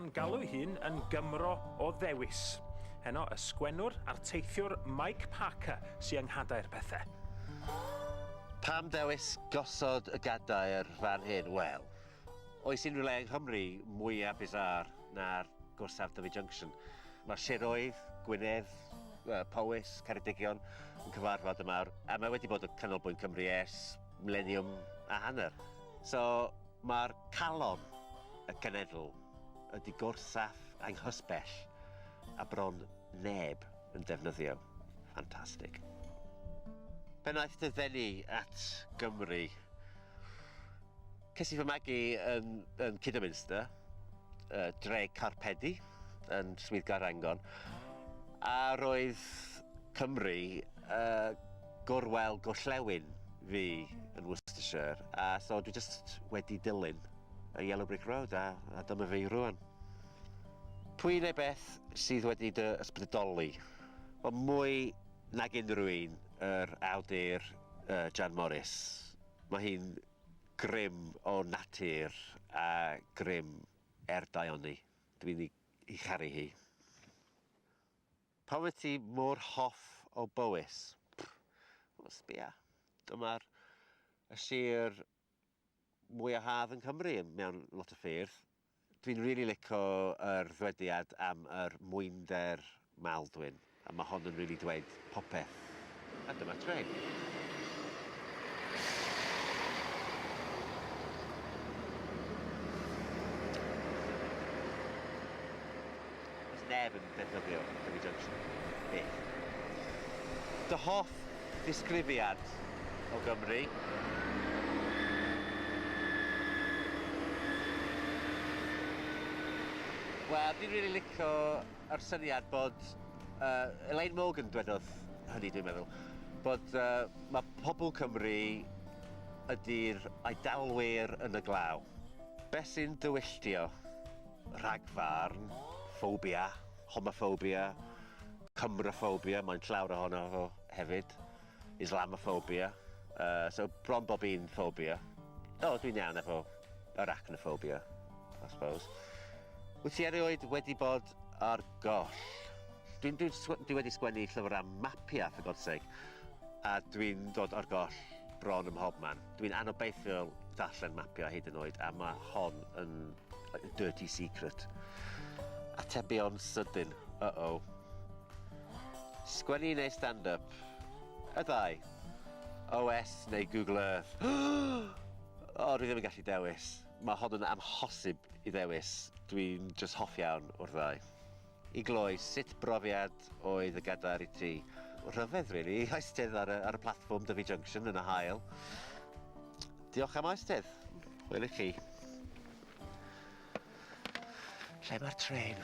am galw hun yn Gymro o ddewis. Heno y sgwennwr a'r teithiwr Pethe sy'n Nghadair Pethe. Pam dewis gosod y Gadair fan hyn? Wel, oes unrhyw le yng Nghymru mwyaf bizar na'r gorsaf Dyfi Junction. Mae siroedd, Gwynedd, Powys, Ceredigion yn cyfarfod yma, a mae wedi bod yn canolbwynt Cymru ers mileniwm a hanner. So, mae'r calon y cenedl ydi gorsaf anghysbell a bron neb yn defnyddio. Ffantastig. Pe wnaeth dyddenu at Gymru, ces I fy magu yn Kidderminster, dre Carpedi yn Swyddgar Angon, a roedd Cymru gorwel gorllewin fi yn Worcestershire, a so dwi just wedi dilyn y Yellow Brick Road a dyma fi rwan. Pwy neu beth sydd wedi dy ysbrydoli? Wel, mwy nag unrhyw un yr awdur Jan Morris. Mae hi'n grym o natur a grym daioni. Dwi'n ei charu hi. Pan wyt ti mor hoff o Bowys? Sbia. Dyma'r sir mwyaf haf yn Cymru mewn lot o ffyrdd. Dwi'n rili licio yr ddwediad am yr mwynder Maldwyn, a mae hon yn rili dweud popeth. A dyma tren. Oes neb yn defnyddio Dyfi Junction. Beth? Dy hoff ddisgrifiad o Gymru? Wel, dwi'n rili licio yr syniad bod Elaine Morgan dwedodd hynny, dwi'n meddwl, bod mae pobl Cymru ydy'r Eidalwyr yn y glaw. Be sy'n dywylltio? Rhagfarn, ffobia, homophobia, Cymrophobia, mae'n llawer ohono fo hefyd, Islamophobia, so bron bob un phobia. O, dwi'n iawn efo arachnophobia, I suppose. Wyt ti erioed wedi bod ar goll? Dwi wedi sgwennu llyfr am mapia, for God's sake, a dwi'n dod ar goll bron ym mhobman. Dwi'n anobeithiol darllen mapia hyd yn oed, a mae hon yn like a dirty secret. Atebion sydyn, uh-oh. Sgwennu neu stand-up? Y ddau. OS neu Google Earth? O, dwi ddim yn gallu dewis. Mae hon yn amhosib I ddewis. Dwi'n just hoff iawn o'r ddau. I gloi, sut brofiad oedd y Gadair I ti? Rhyfedd, really. Eistedd ar y platfform Dyfi Junction yn y hael. Diolch am eistedd. Hwyl I chi. Lle mae'r tren?